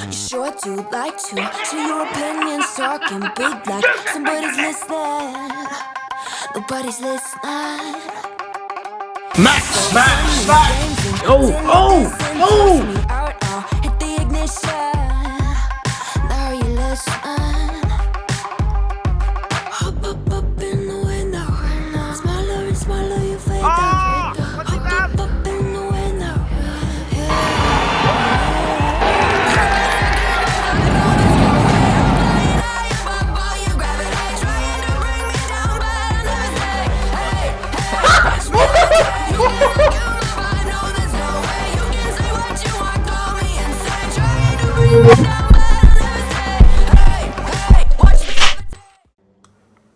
You sure do like to share your opinions, talking big like somebody's listening. Nobody's listening. Max, Max, Max! Oh, oh, oh! Hit the ignition. Now you listen. Hop up in the window. Smaller and smaller you fade down. Hop up in the window.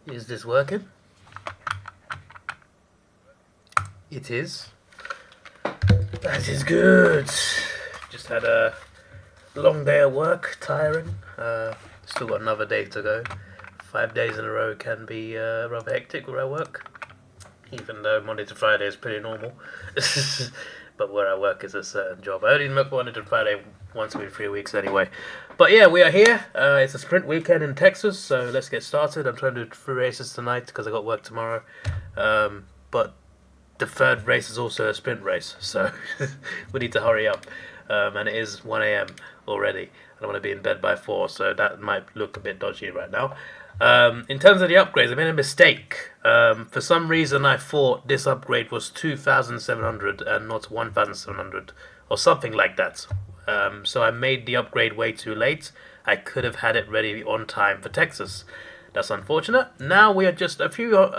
Is this working? It is. That is good. Just had a long day at work, tiring. Still got another day to go. 5 days in a row can be rather hectic where I work. Even though Monday to Friday is pretty normal. But where I work is a certain job. I only work Monday to Friday once every 3 weeks anyway. But yeah, we are here. It's a sprint weekend in Texas, so let's get started. I'm trying to do 3 races tonight because I got work tomorrow. But the third race is also a sprint race, so we need to hurry up. And it is 1 a.m. already. I want to be in bed by 4, so that might look a bit dodgy right now. In terms of the upgrades, I made a mistake. For some reason, I thought this upgrade was 2,700 and not 1,700, or something like that. So I made the upgrade way too late. I could have had it ready on time for Texas. That's unfortunate. Now we are just a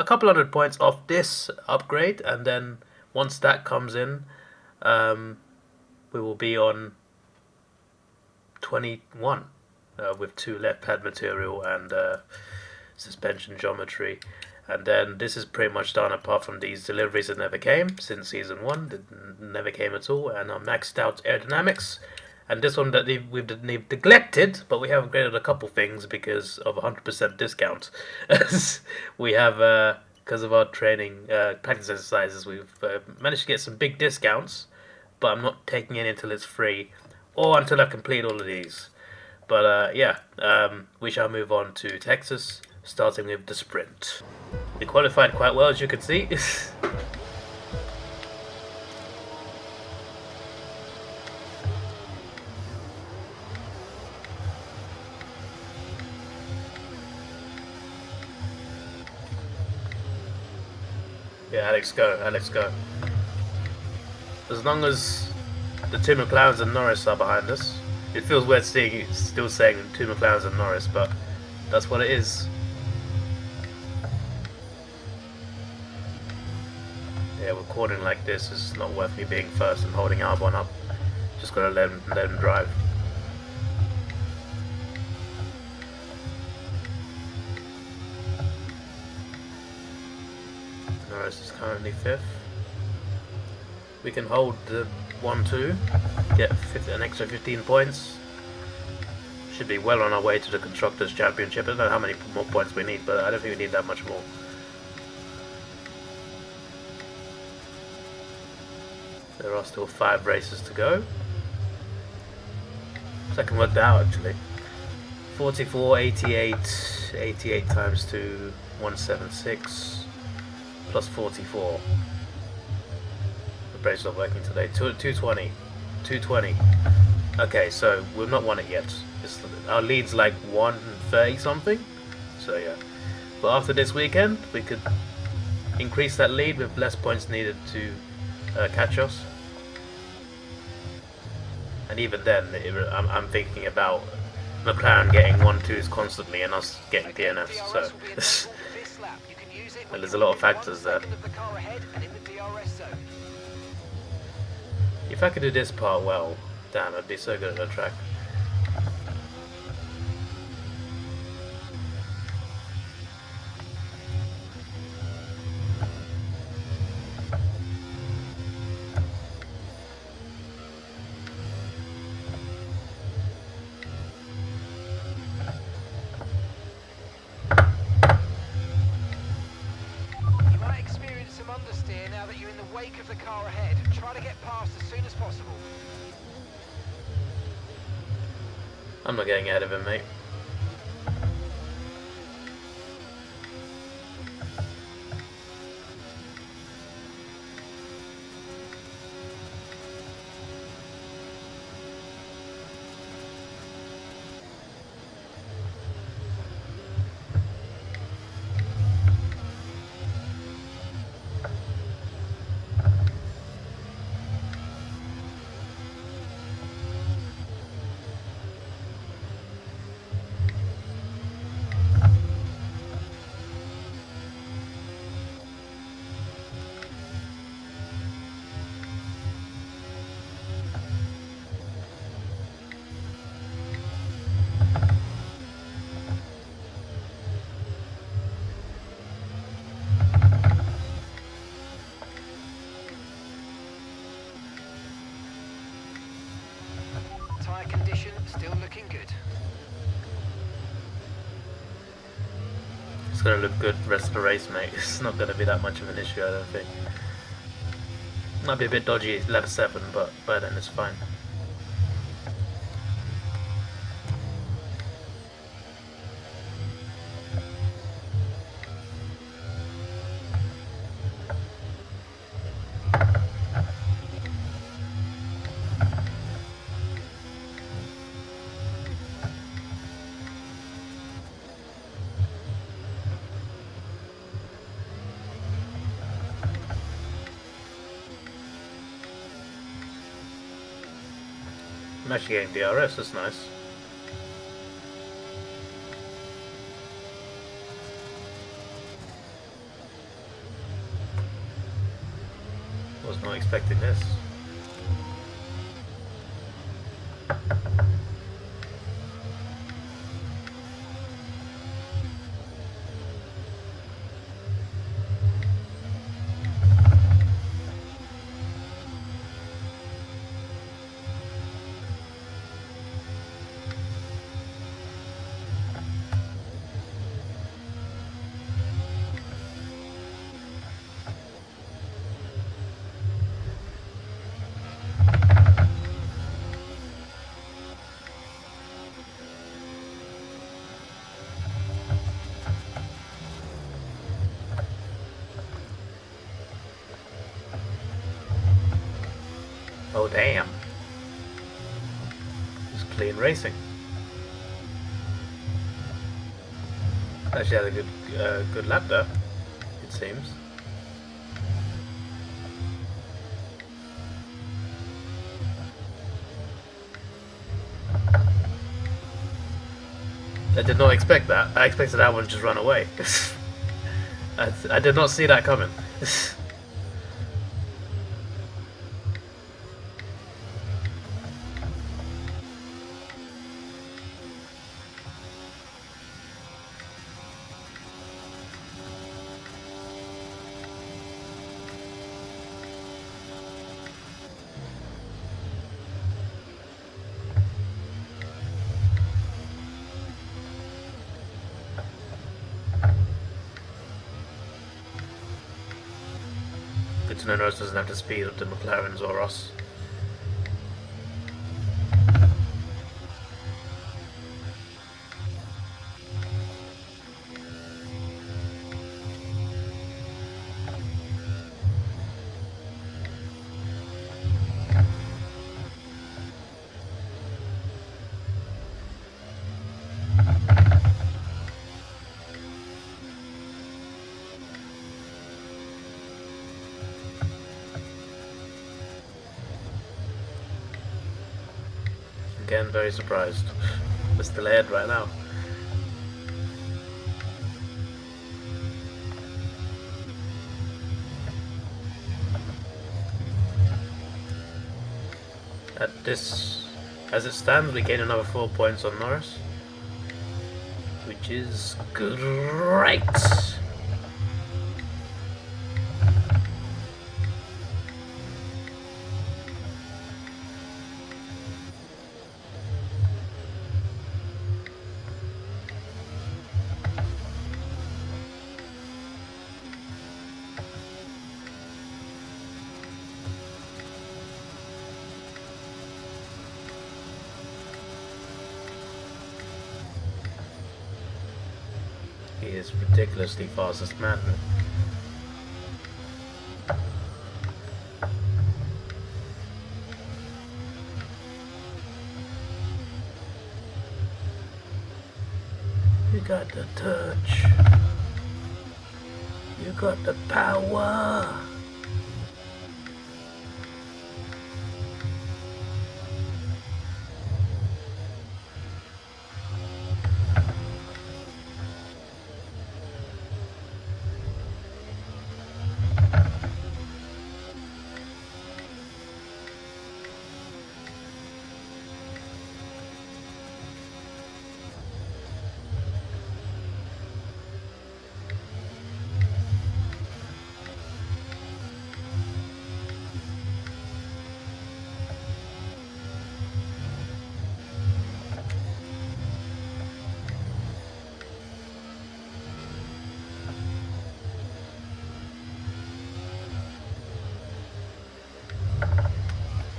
couple hundred points off this upgrade, and then once that comes in, we will be on 21 with 2 left pad material and suspension geometry. And then this is pretty much done apart from these deliveries that never came since season 1. They never came at all, and our maxed out aerodynamics. And this one that we've neglected, but we have upgraded a couple things because of 100% discount. We have, because of our training, practice exercises, we've managed to get some big discounts, but I'm not taking any until it's free, or until I complete all of these. But yeah, we shall move on to Texas, starting with the sprint. We qualified quite well, as you can see. Yeah, Alex, go. Alex, go. As long as the 2 McLarens and Norris are behind us. It feels weird still saying 2 McLarens and Norris, but that's what it is. Yeah, recording like this is not worth me being first and holding Albon up. Just gotta let him drive. Norris is currently 5th. We can hold the 1-2, get an extra 15 points. Should be well on our way to the Constructors' Championship. I don't know how many more points we need, but I don't think we need that much more. There are still 5 races to go. So I can work that out actually. 44, 88, 88 times 2, 176, plus 44. The brace's not working today. 220. 220. Okay, so we've not won it yet. Our lead's like 130 something. So yeah. But after this weekend, we could increase that lead with less points needed to catch us. And even then, I'm thinking about McLaren getting 1-2s constantly and us getting DNFs. So well, there's a lot of factors there. If I could do this part well, damn, I'd be so good at the track. Understeer now that you're in the wake of the car ahead. Try to get past as soon as possible. I'm not getting ahead of him, mate. Tyre condition still looking good. It's gonna look good the rest of the race, mate. It's not gonna be that much of an issue, I don't think. Might be a bit dodgy lap 7, but by then it's fine. I'm actually getting DRS, that's nice. Was not expecting this. Oh damn. It's clean racing. Actually had a good lap there, it seems. I did not expect that. I expected that one to just run away. I did not see that coming. Good to know Norris doesn't have the speed of the McLarens or us. Again, very surprised. We're still ahead right now. As it stands, we gain another 4 points on Norris, which is great. is ridiculously fastest man. You got the touch. You got the power.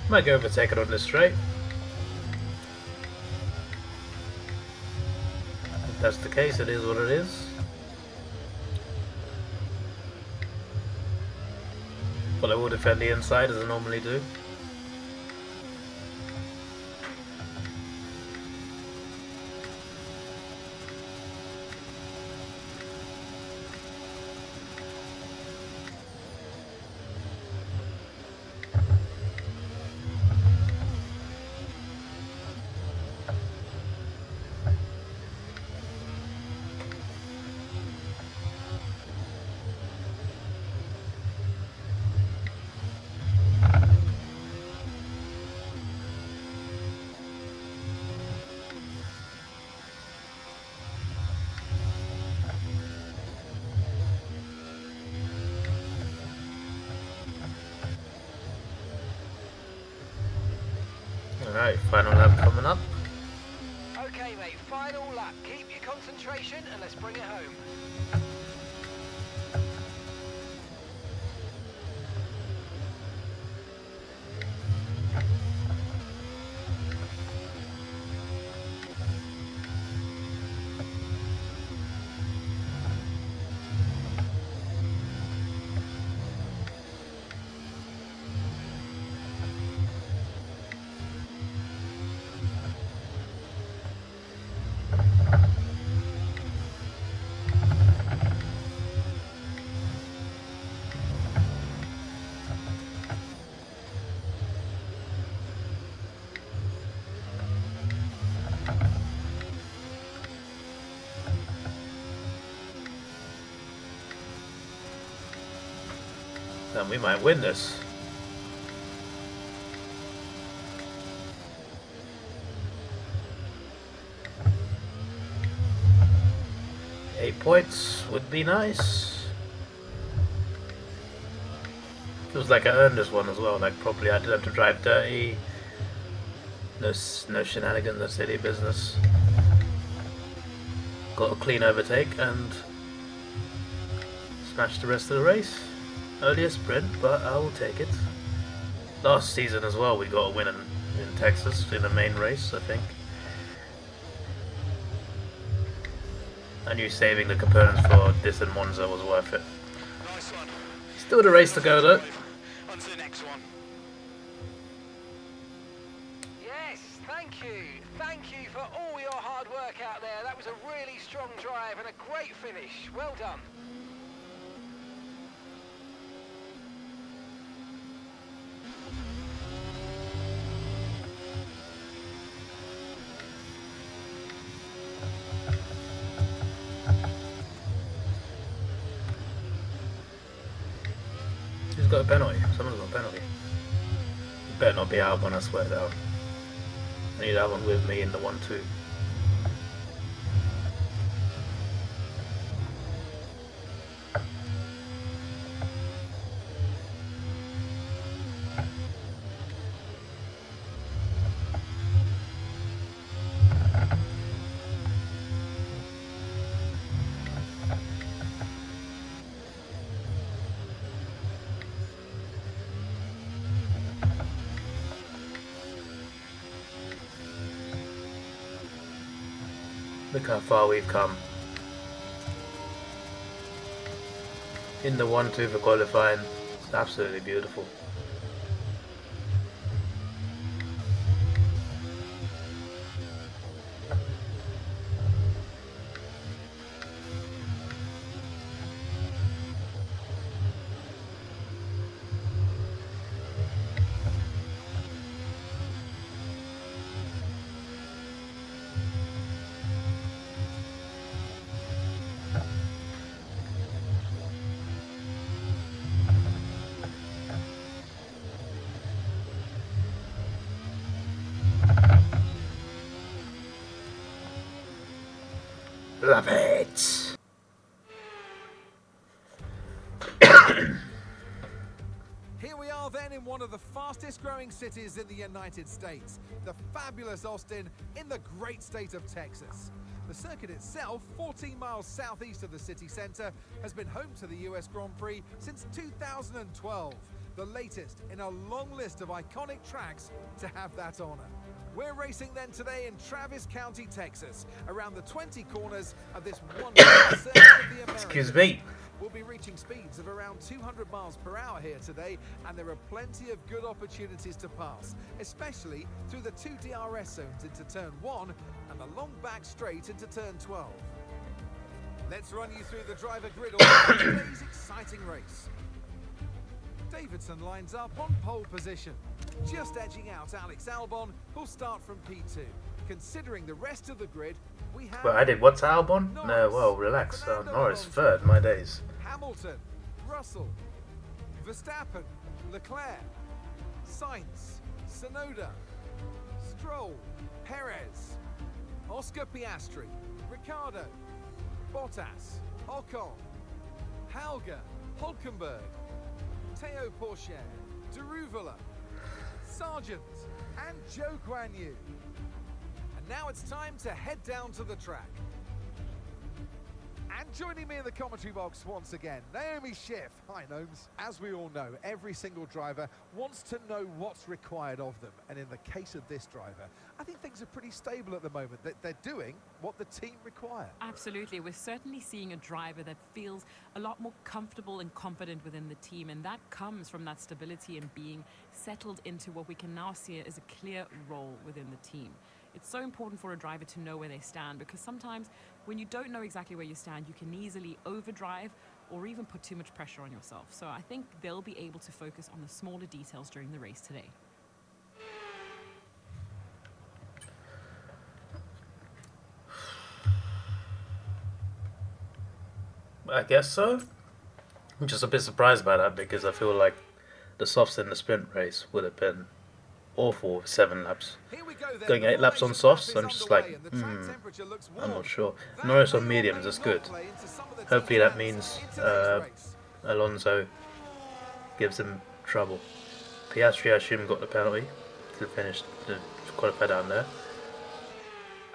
Might go overtake it on this straight. If that's the case, it is what it is. But I will defend the inside as I normally do. Alright, final lap coming up. Okay, mate, final lap. Keep your concentration and let's bring it home. Then we might win this. Eight points would be nice. Feels like I earned this one as well. Like probably I didn't have to drive dirty. No shenanigans, no silly business. Got a clean overtake and smashed the rest of the race. Earlier sprint, but I will take it. Last season as well, we got a win in Texas in the main race, I think. I knew saving the components for this and Monza was worth it. Nice one. Still the race to go though. On to the next one. Yes, thank you. Thank you for all your hard work out there. That was a really strong drive and a great finish. Well done. Who's got a penalty? Someone's got a penalty. It better not be Albon, I swear down. I need Albon with me in the 1-2. Look how far we've come. in the 1-2 for qualifying. It's absolutely beautiful. Love it! Here we are then in one of the fastest growing cities in the United States, the fabulous Austin in the great state of Texas. The circuit itself, 14 miles southeast of the city centre, has been home to the US Grand Prix since 2012, the latest in a long list of iconic tracks to have that honour. We're racing then today in Travis County, Texas, around the 20 corners of this wonderful circuit of the Americas. Excuse me. We'll be reaching speeds of around 200 miles per hour here today, and there are plenty of good opportunities to pass, especially through the 2 DRS zones into turn 1 and the long back straight into turn 12. Let's run you through the driver grid of today's exciting race. Davidson lines up on pole position, just edging out Alex Albon, who'll start from P2. Considering the rest of the grid, we have... Well, I did what's Albon? Norris, No, well, relax. Fernando Norris Alonso, third, my days. Hamilton, Russell, Verstappen, Leclerc, Sainz, Tsunoda, Stroll, Perez, Oscar Piastri, Ricciardo, Bottas, Ocon, Halger, Hulkenberg, Teo Pourchaire, Deruvala, Sargent, and Zhou Guanyu. And now it's time to head down to the track. And joining me in the commentary box once again, Naomi Schiff. Hi, Gnomes. As we all know, every single driver wants to know what's required of them. And in the case of this driver, I think things are pretty stable at the moment. They're doing what the team require. Absolutely. We're certainly seeing a driver that feels a lot more comfortable and confident within the team. And that comes from that stability and being settled into what we can now see as a clear role within the team. It's so important for a driver to know where they stand, because sometimes when you don't know exactly where you stand, you can easily overdrive or even put too much pressure on yourself. So I think they'll be able to focus on the smaller details during the race today. I guess so. I'm just a bit surprised by that, because I feel like the softs in the sprint race would have been awful with 7 laps. Here we go then. Going 8 laps on softs, I'm just like, I'm not sure. Norris on mediums, that's good. Hopefully that means Alonso gives him trouble. Piastri, I assume, got the penalty to finish the qualify down there.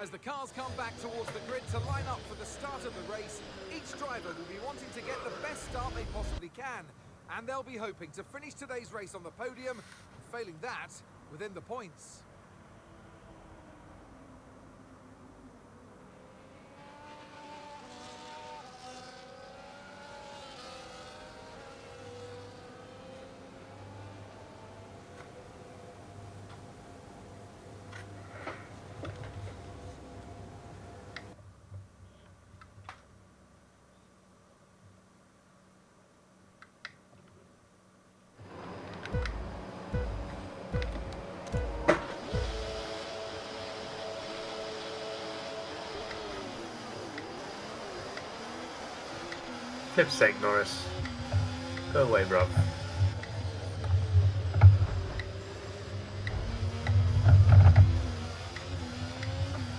As the cars come back towards the grid to line up for the start of the race, each driver will be wanting to get the best start they possibly can. And they'll be hoping to finish today's race on the podium, and failing that, within the points. Flip's sake, Norris. Go away, bruv.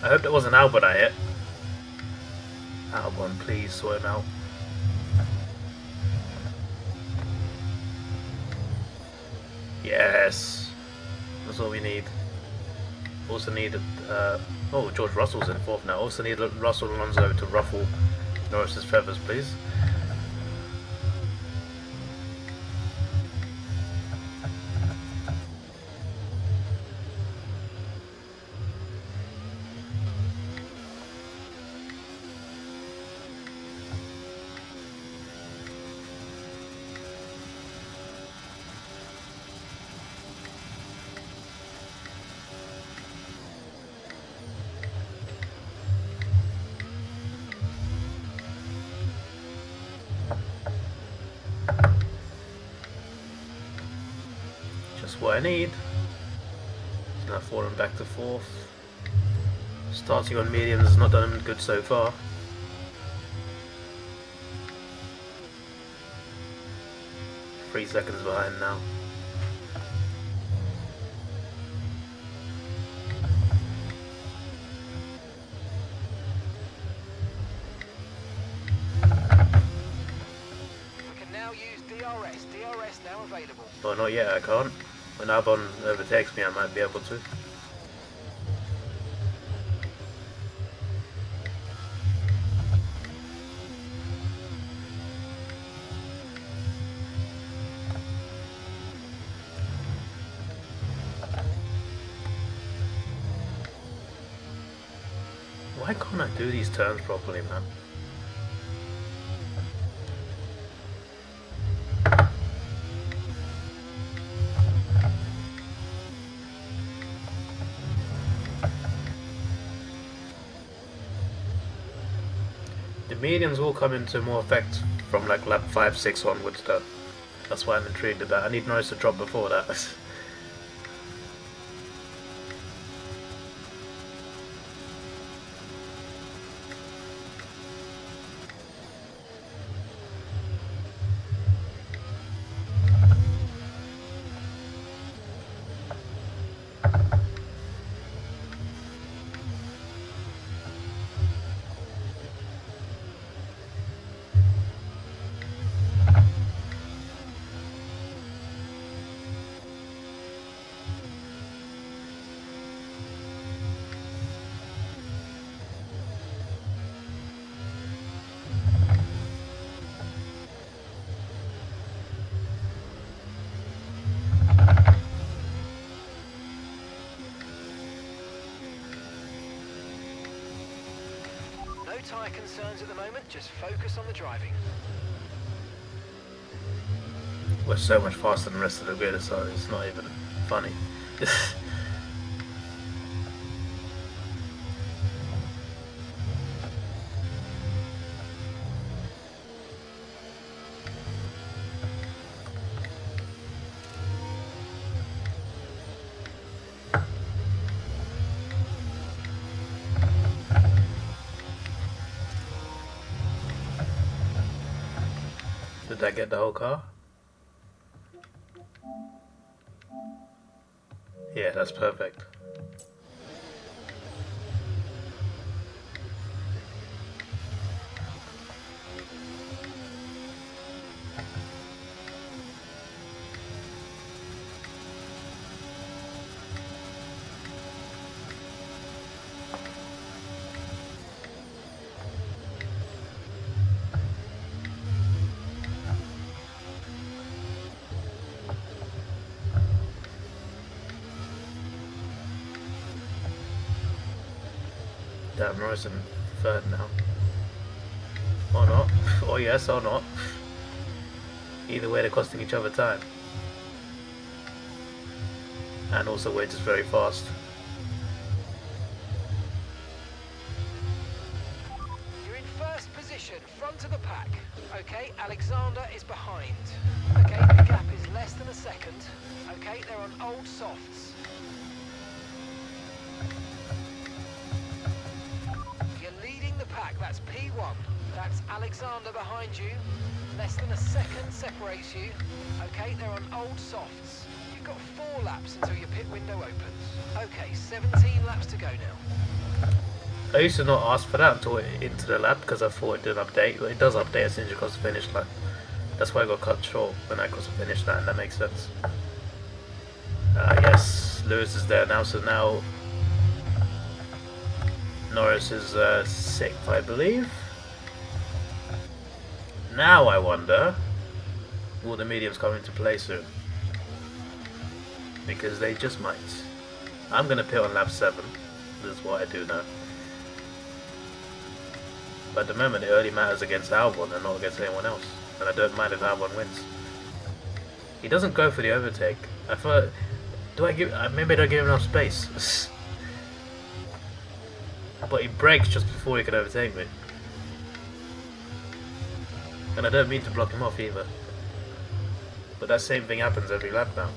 I hope that wasn't Albon I hit. Albon, please sort him out. Yes! That's all we need. Also needed, oh, George Russell's in 4th now. Also need Russell Alonso to ruffle Norris's feathers, please. I need. Now falling back to 4th. Starting on mediums has not done him good so far. Three seconds behind now. We can now use DRS. DRS now available. Well, not yet, I can't. When Albon overtakes me, I might be able to. Why can't I do these turns properly, man? The mediums will come into more effect from like lap 5, 6 onwards though. That's why I'm intrigued about. I need Norris to drop before that. No tyre concerns at the moment, just focus on the driving. We're so much faster than the rest of the grid, so it's not even funny. Did I get the whole car? Yeah, that's perfect. Damn, Norris in 3rd now. Or not. Or yes, or not. Either way, they're costing each other time. And also, we're just very fast. You're in 1st position, front of the pack. Okay, Alexander is behind. Okay, the gap is less than a second. Okay, they're on old softs. Pack, that's P1. That's Alexander behind you. Less than a second separates you. Okay, they're on old softs. You've got 4 laps until your pit window opens. Okay, 17 laps to go now. I used to not ask for that until into the lap because I thought it didn't update. It does update as soon as you cross the finish line. That's why I got cut short when I crossed the finish line. That makes sense. Yes, Lewis is there now, so now Norris is 6th, I believe. Now I wonder, will the mediums come into play soon? Because they just might. I'm going to pit on lap 7. This is what I do now. But at the moment it only matters against Albon and not against anyone else. And I don't mind if Albon wins. He doesn't go for the overtake. I thought, maybe I don't give him enough space. But he brakes just before he can overtake me. And I don't mean to block him off either. But that same thing happens every lap now.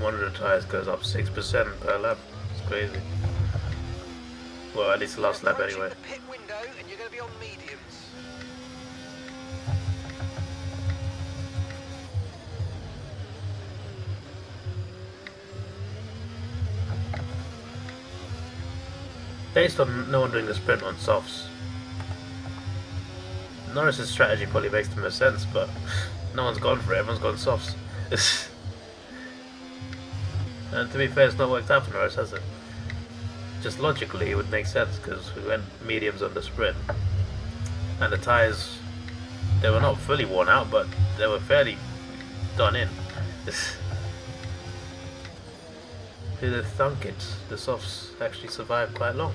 One of the tyres goes up 6% per lap. It's crazy. Well, at least the last lap Approaching anyway. the pit window, and you're going to be on mediums. Based on no one doing the sprint on softs, Norris's strategy probably makes the most sense, but no one's gone for it, everyone's gone softs. And to be fair, it's not worked out for Norris, has it? Just logically, it would make sense, because we went mediums on the sprint. And the tyres, they were not fully worn out, but they were fairly done in. Who'd have thunk it? The softs actually survived quite long.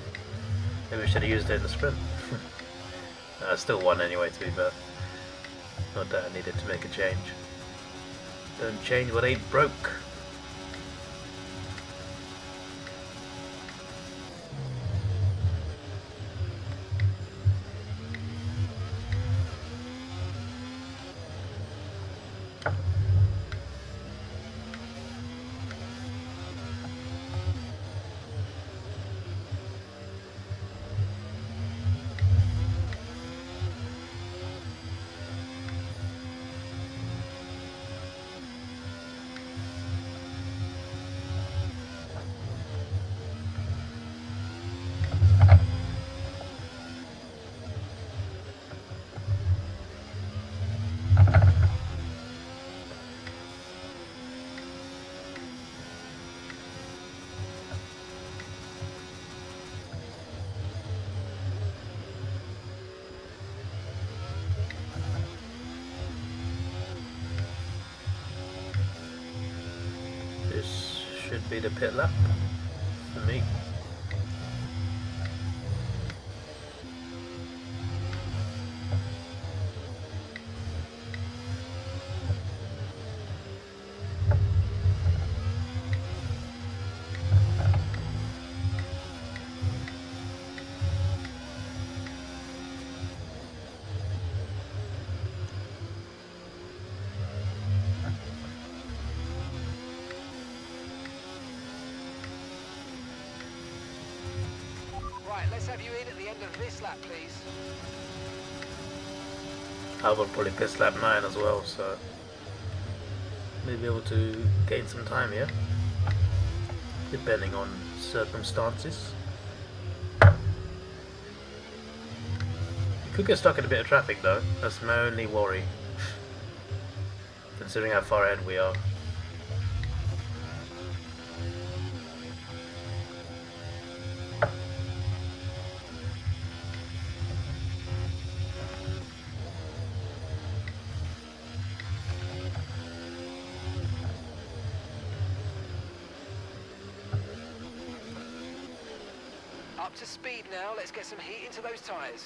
Maybe we should have used it in the sprint. I still won anyway, to be fair. Not that I needed to make a change. Don't change what ain't broke. This should be the pit lap for me. Right, let's have you in at the end of this lap, please. I will probably piss lap 9 as well, so maybe able to gain some time here, depending on circumstances. We could get stuck in a bit of traffic though, that's my only worry, considering how far ahead we are. Up to speed now, let's get some heat into those tyres.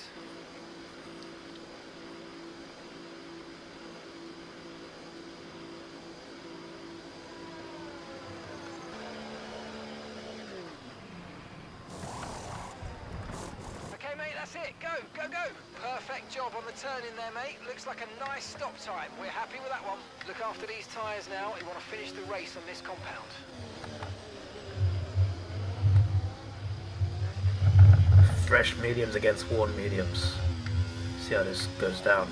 That's it. Go, go, go. Perfect job on the turn in there, mate. Looks like a nice stop time. We're happy with that one. Look after these tyres now. We want to finish the race on this compound. Fresh mediums against worn mediums. See how this goes down.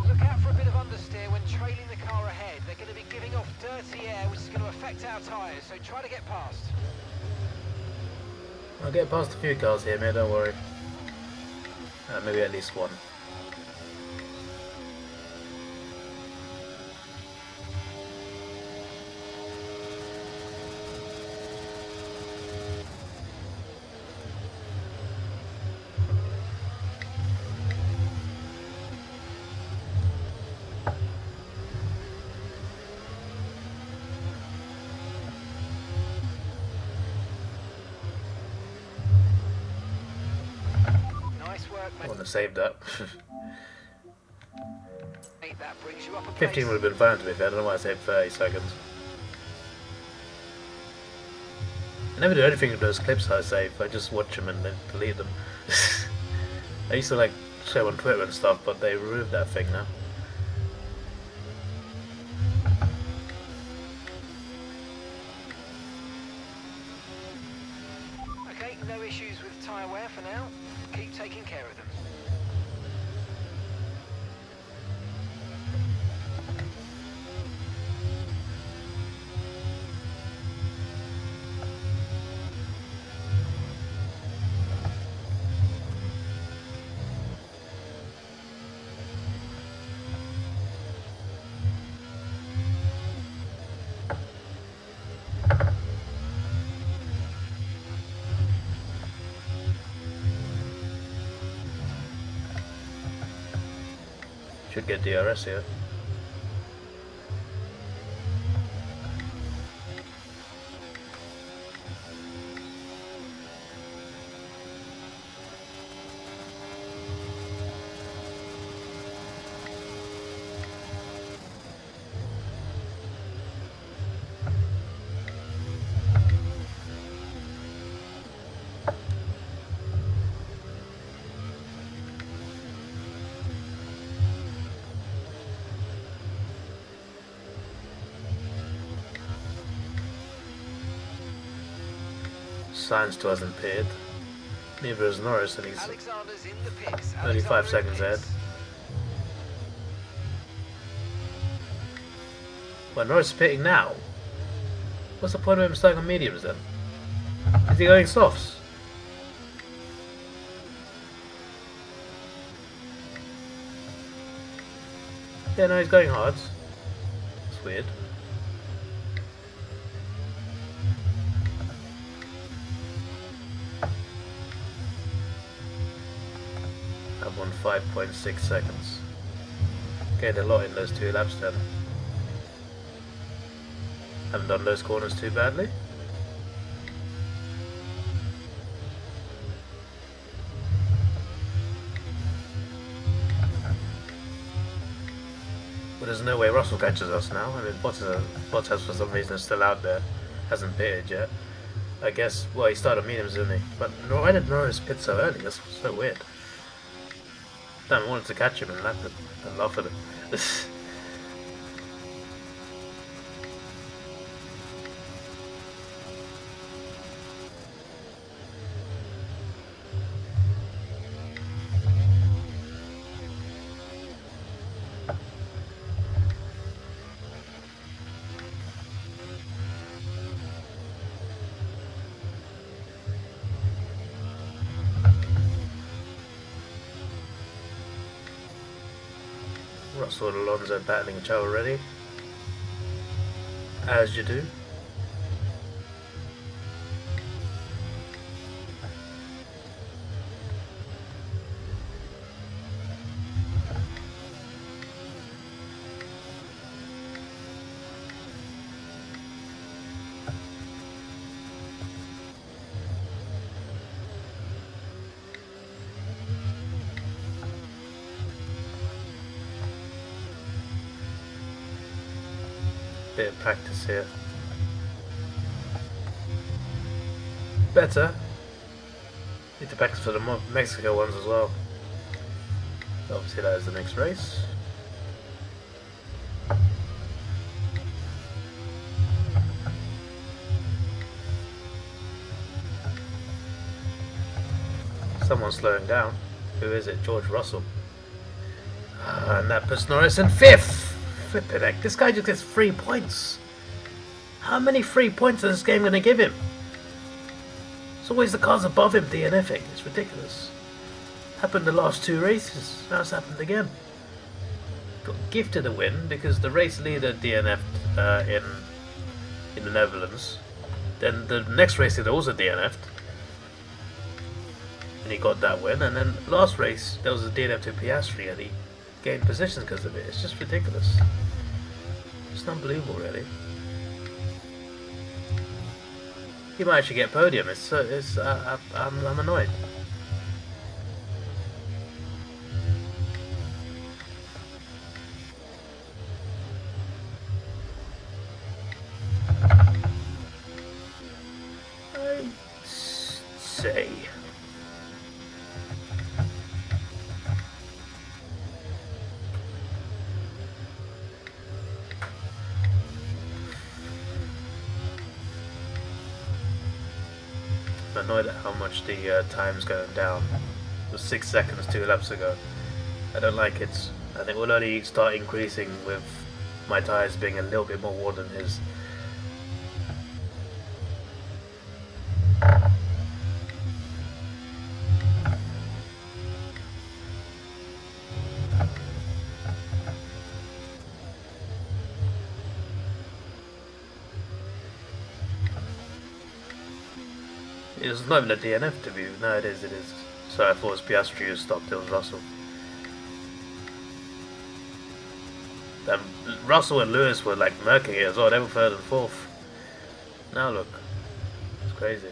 Look out for a bit of understeer when trailing the car ahead. They're going to be giving off dirty air, which is going to affect our tyres, so try to get past. I'll get past a few cars here, mate, don't worry. Maybe at least one. Nice work, I mate. want to save that. That brings you up a 15 pace. would have been fine to be fair, I don't know why I saved 30 seconds. I never do anything with those clips I save, I just watch them and then delete them. I used to like show on Twitter and stuff, but they removed that thing now. Okay, no issues with tyre wear for now. Keep taking care of them. Should get DRS here. Sainz still hasn't appeared. Neither has Norris, and he's Alexander's in the pits. only 5 Alexander in seconds ahead. pits. Well, Norris is pitting now. What's the point of him starting on mediums then? Is he going softs? Yeah, no, he's going hards. It's weird. I've won 5.6 seconds. Gained a lot in those 2 laps then. Haven't done those corners too badly. But there's no way Russell catches us now. I mean, Bottas for some reason is still out there. Hasn't pitted yet. I guess, well, he started on mediums, didn't he? But why did Norris pit so early? That's so weird. Damn, I wanted to catch him and lap him. I laugh at it. Russell and Alonso battling each other already. As you do. Bit of practice here. Better. Need to practice for the Mexico ones as well. Obviously that is the next race. Someone's slowing down. Who is it? George Russell. And that puts Norris in 5th. Flippin' heck. This guy just gets 3 points. How many 3 points is this game going to give him? It's always the cars above him DNFing. It's ridiculous. Happened the last 2 races. Now it's happened again. Got gifted a win because the race leader DNF'd in the Netherlands. Then the next race he also DNF'd. And he got that win. And then last race there was a DNF to Piastri and he gained positions because of it. It's just ridiculous. It's unbelievable, really. He might actually get podium. I'm annoyed. I'd say. I'm annoyed at how much the time's going down. It was 6 seconds 2 laps ago. I don't like it. I think we'll only start increasing with my tyres being a little bit more worn than his. It's not even a DNF to be. No, it is. So I thought it was Piastri who stopped. It was Russell. Russell and Lewis were like murking it as well. They were 3rd and 4th. Now look. It's crazy.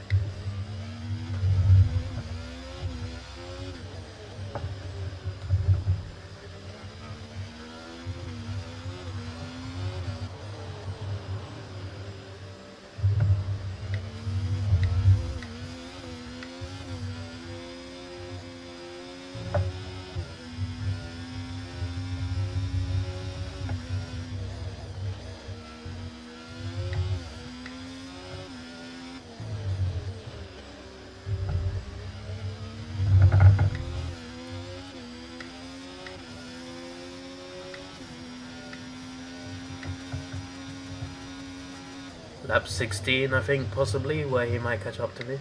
Lap 16, I think, possibly, where he might catch up to me.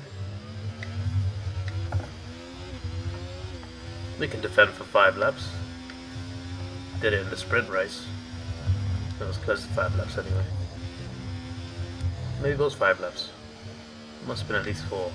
We can defend for 5 laps. Did it in the sprint race. It was close to 5 laps anyway. Maybe it was 5 laps. Must have been at least 4.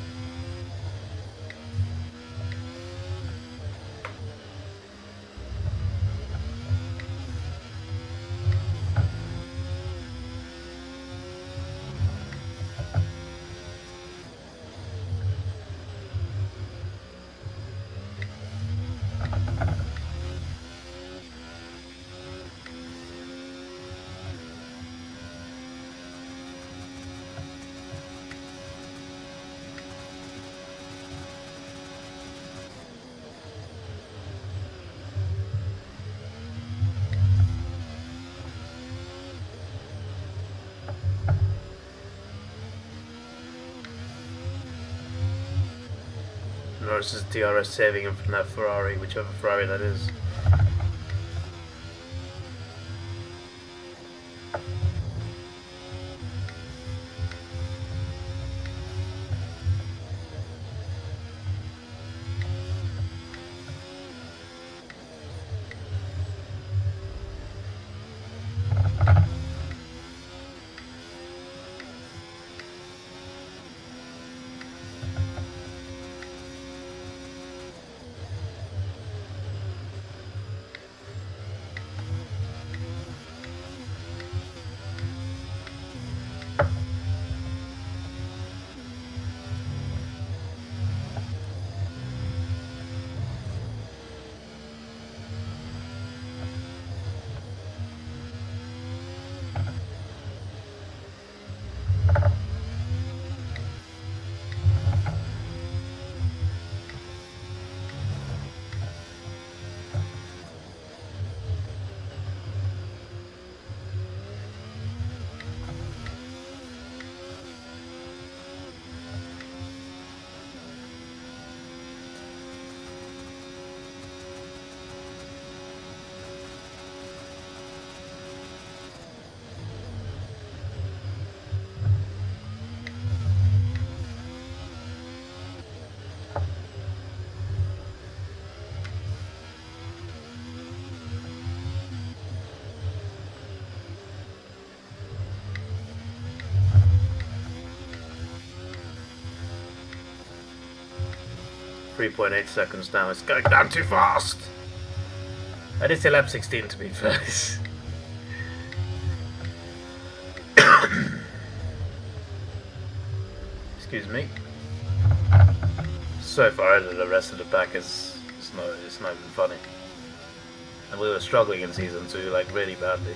Norris's DRS saving him from that Ferrari, whichever Ferrari that is. 3.8 seconds now. It's going down too fast. I did say lap 16 to be fair. Excuse me. So far ahead of the rest of the pack is it's not even funny. And we were struggling in season 2 like really badly.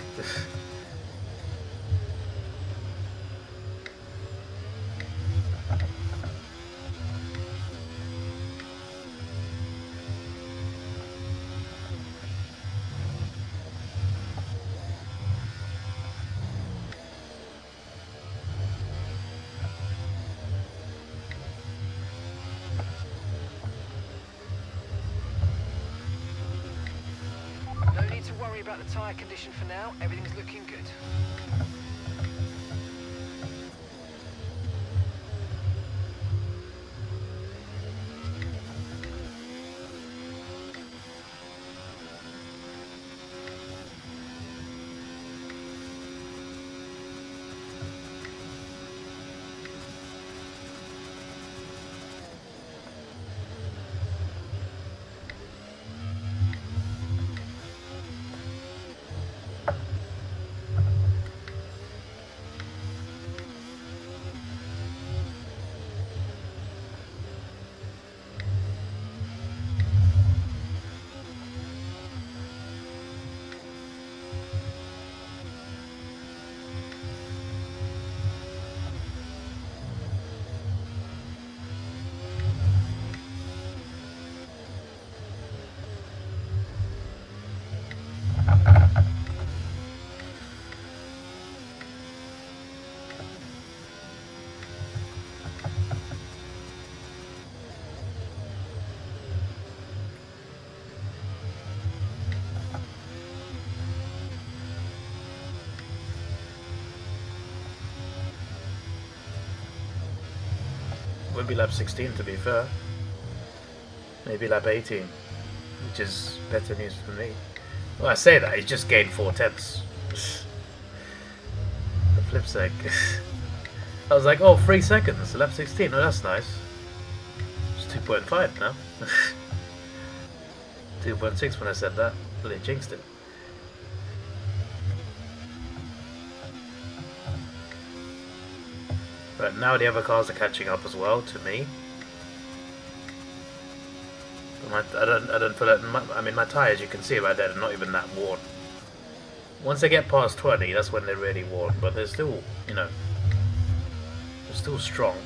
No need to worry about the tyre condition for now. Everything's looking good. Would be lap 16 to be fair. Maybe lap 18, which is better news for me. Well, I say that, he's just gained 4/10. The flip's sake. I was like, oh, 3 seconds, lap 16, oh that's nice. It's 2.5 now. 2.6 when I said that, really jinxed it. But now the other cars are catching up as well to me. But I don't feel that. I mean, my tyres, you can see right there, they're not even that worn. Once they get past 20, that's when they're really worn. But they're still, you know, they're still strong.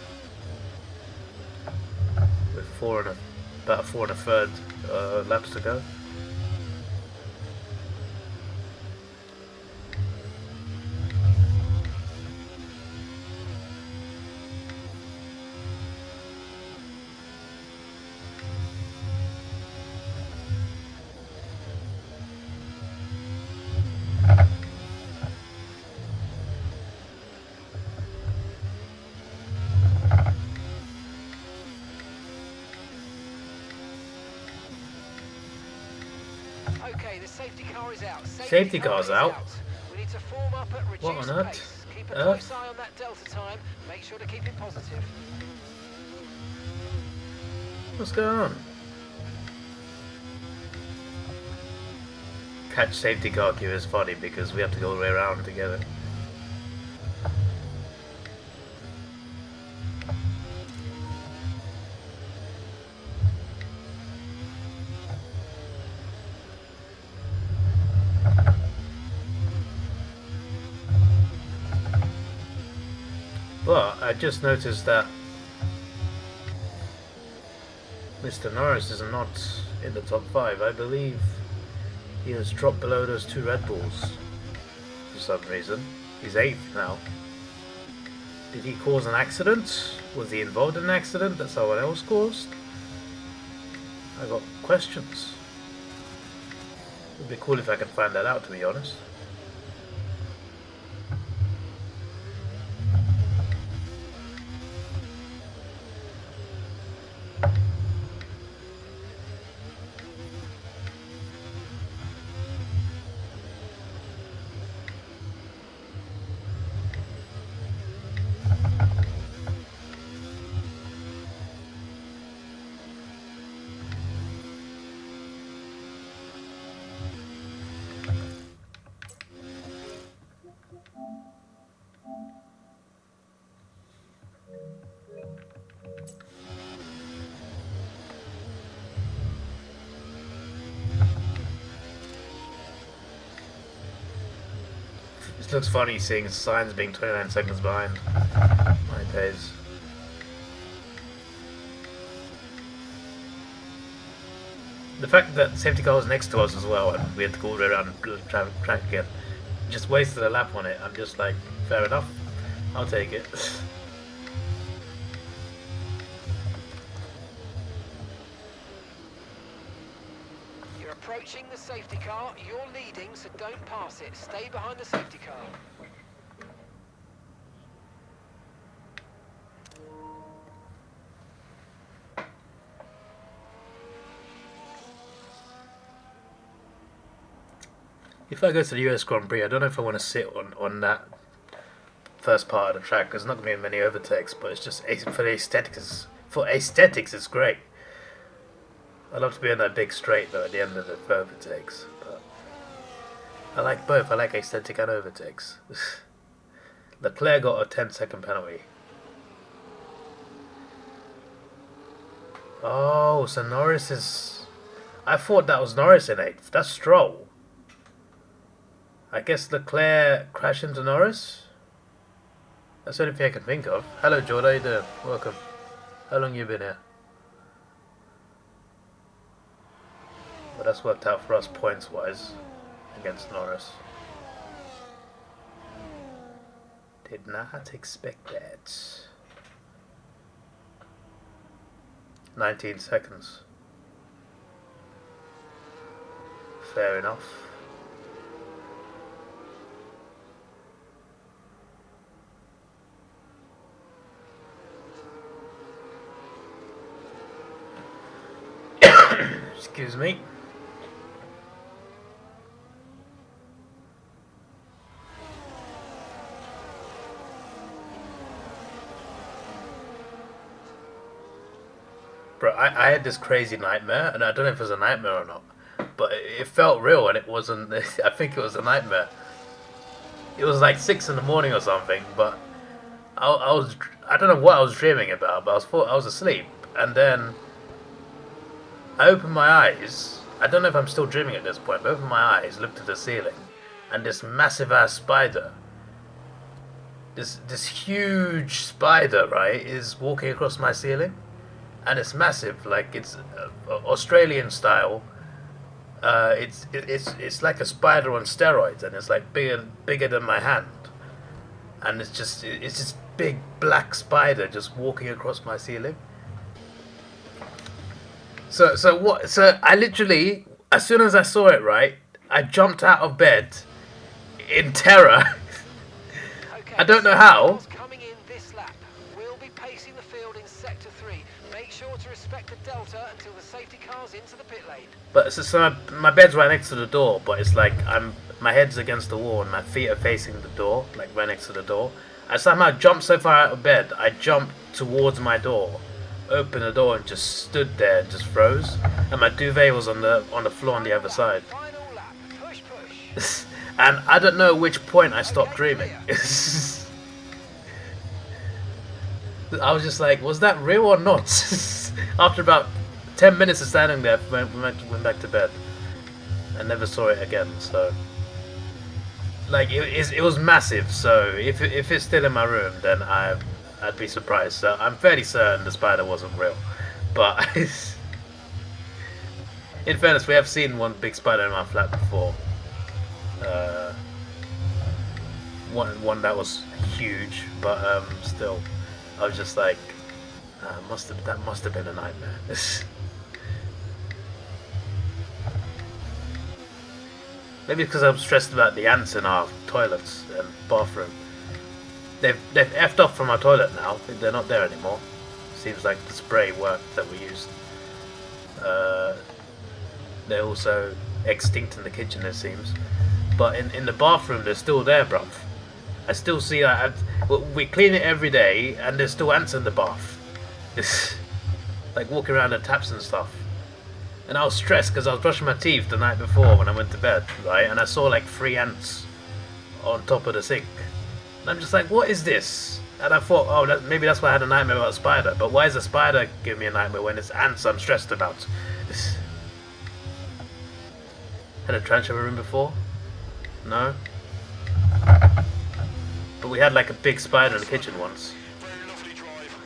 With about 4 1/3 laps to go. Okay, the safety car is out. Safety car's out? We need to form up at reduced What on earth? pace. Keep a close eye on that delta time. Make sure to keep it positive. What's going on? Catch safety car queue is funny because we have to go all the way around together. But I just noticed that Mr. Norris is not in the top 5. I believe he has dropped below those 2 Red Bulls for some reason. He's 8th now. Did he cause an accident? Was he involved in an accident that someone else caused? I got questions. It would be cool if I could find that out, to be honest. It looks funny seeing signs being 29 seconds behind my pace. The fact that the safety car was next to us as well and we had to go all the way around the track again, just wasted a lap on it. I'm just like, fair enough, I'll take it. You're approaching the safety car. You're leading, so don't pass it. Stay behind the safety car. If I go to the US Grand Prix, I don't know if I want to sit on that first part of the track because there's not going to be many overtakes, but it's just for the aesthetics. For aesthetics, it's great. I love to be on that big straight though at the end of the overtakes, but I like both. I like aesthetic and overtakes. Leclerc got a 10-second penalty. Oh, so Norris is... I thought that was Norris in 8th. That's Stroll. I guess Leclerc crashed into Norris? That's the only thing I can think of. Hello Jordan, how you doing? Welcome. How long you been here? Well, that's worked out for us points-wise against Norris. Did not expect that. 19 seconds. Fair enough. Excuse me. Bro, I had this crazy nightmare, and I don't know if it was a nightmare or not, but it felt real, and it wasn't. I think it was a nightmare. It was like 6 in the morning or something, but I don't know what I was dreaming about, but I was asleep, and then I opened my eyes. I don't know if I'm still dreaming at this point, but I opened my eyes, looked at the ceiling, and this massive ass spider, this huge spider, right, is walking across my ceiling, and it's massive, like it's Australian style. It's like a spider on steroids, and it's like bigger than my hand, and it's this big black spider just walking across my ceiling. So I literally, as soon as I saw it, right, I jumped out of bed in terror. Okay, I don't know how. coming in this lap. We'll be pacing the field in sector 3. Make sure to respect the delta until the safety car's into the pit lane. But so my bed's right next to the door, but it's like my head's against the wall and my feet are facing the door, like right next to the door. I somehow jumped so far out of bed, I jumped towards my door, opened the door and just stood there and just froze. And my duvet was on the floor on the other side. Final lap. Push, push. And I don't know which point I stopped dreaming. I was just like, was that real or not? After about 10 minutes of standing there, went back to bed. I never saw it again, so... Like, it was massive, so if it's still in my room, then I'd be surprised. So I'm fairly certain the spider wasn't real. But, in fairness, we have seen one big spider in my flat before. One that was huge, but still, I was just like, that must have been a nightmare. Maybe because I'm stressed about the ants in our toilets and bathroom. They've effed off from our toilet now. They're not there anymore. Seems like the spray worked that we used. They're also extinct in the kitchen, it seems. But in the bathroom, they're still there, bruv. I still see that. We clean it every day, and there's still ants in the bath. It's like walking around the taps and stuff. And I was stressed because I was brushing my teeth the night before when I went to bed, right? And I saw like 3 ants on top of the sink. And I'm just like, what is this? And I thought, oh, maybe that's why I had a nightmare about a spider. But why is a spider giving me a nightmare when it's ants I'm stressed about? Had a transfer room before? No? But we had like a big spider in the kitchen once. Very lovely drive.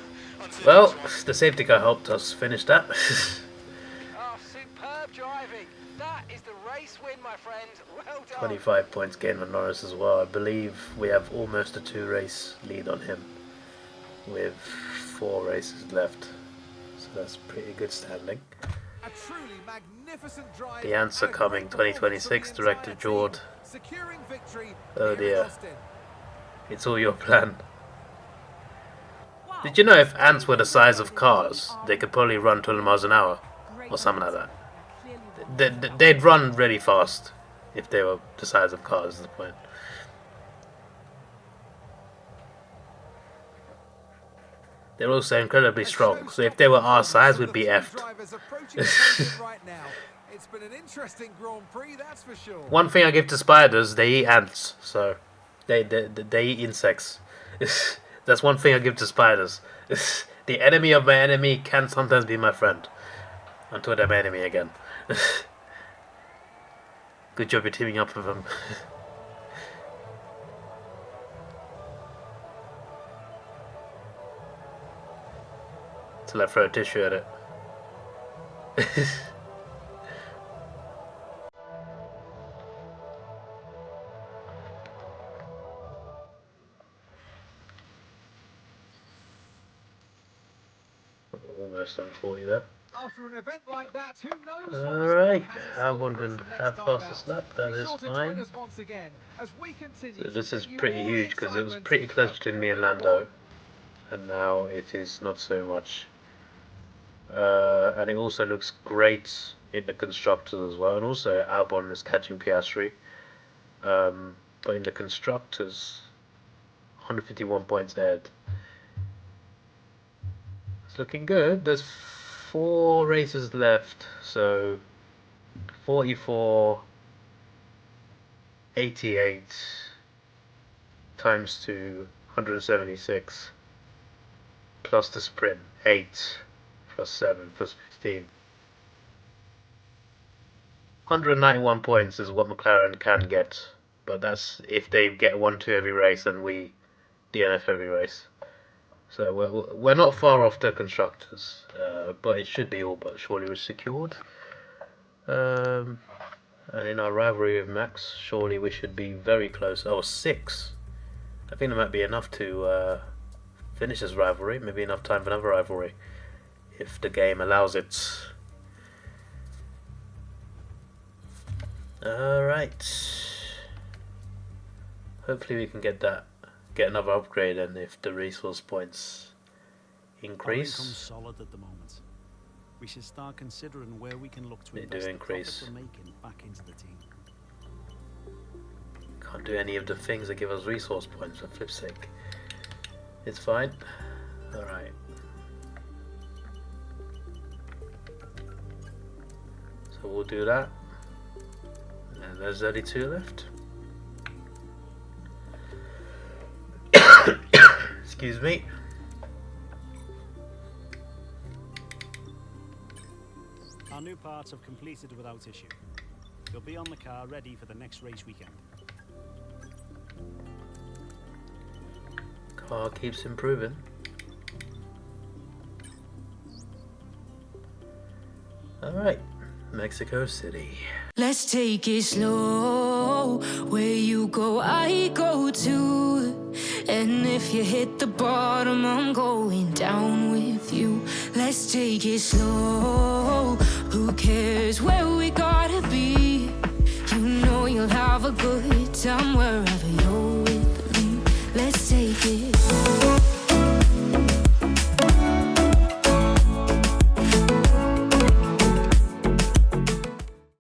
Onto the Well, next one. the safety car helped us finish that. Oh, superb driving. That is the race win, my friend. Well done. 25 points gained on Norris as well. I believe we have almost a 2-race lead on him with 4 races left. So that's pretty good standing. A truly magnificent drive. The answer and a coming great 2026, performance from the Director entire Jord. team, securing victory Oh here in dear. Austin. It's all your plan. Did you know if ants were the size of cars, they could probably run 200 miles an hour? Or something like that. They'd run really fast if they were the size of cars, is the point. They're also incredibly strong, so if they were our size, we'd be effed. Drivers approaching the podium right now. It's been an interesting Grand Prix, that's for sure. One thing I give to spiders, they eat ants, so they eat insects. That's one thing I give to spiders. The enemy of my enemy can sometimes be my friend. Until they're my enemy again. Good job you're teaming up with them. Till I throw a tissue at it. Almost on 40 there. After an event like that, who knows? Alright, I wouldn't have fastest lap, that is fine. So this is pretty huge because it was pretty close between me and Lando, and now it is not so much. And it also looks great in the constructors as well, and also Albon is catching Piastri. But in the constructors, 151 points ahead. It's looking good. There's 4 races left, so 44, 88 times 2, 176, plus the sprint, 8, plus 7, plus 15. 191 points is what McLaren can get, but that's if they get 1-2 every race and we DNF every race. So we're not far off the constructors, but it should be all but surely secured. And in our rivalry with Max, surely we should be very close. Oh, 6. I think that might be enough to finish this rivalry. Maybe enough time for another rivalry, if the game allows it. Alright. Hopefully we can get another upgrade, and if the resource points increase. Our income's solid at the moment. We should start considering where we can look to They do invest the increase. profits we're making back into the team. Can't do any of the things that give us resource points, for flip's sake. It's fine. Alright. So we'll do that. And there's only 2 left. Excuse me. Our new parts have completed without issue. They'll be on the car ready for the next race weekend. Car keeps improving. Alright, Mexico City. Let's take it slow. Where you go, I go too. And if you hit the bottom, I'm going down with you. Let's take it slow. Who cares where we gotta be? You know you'll have a good time wherever you're with me. Let's take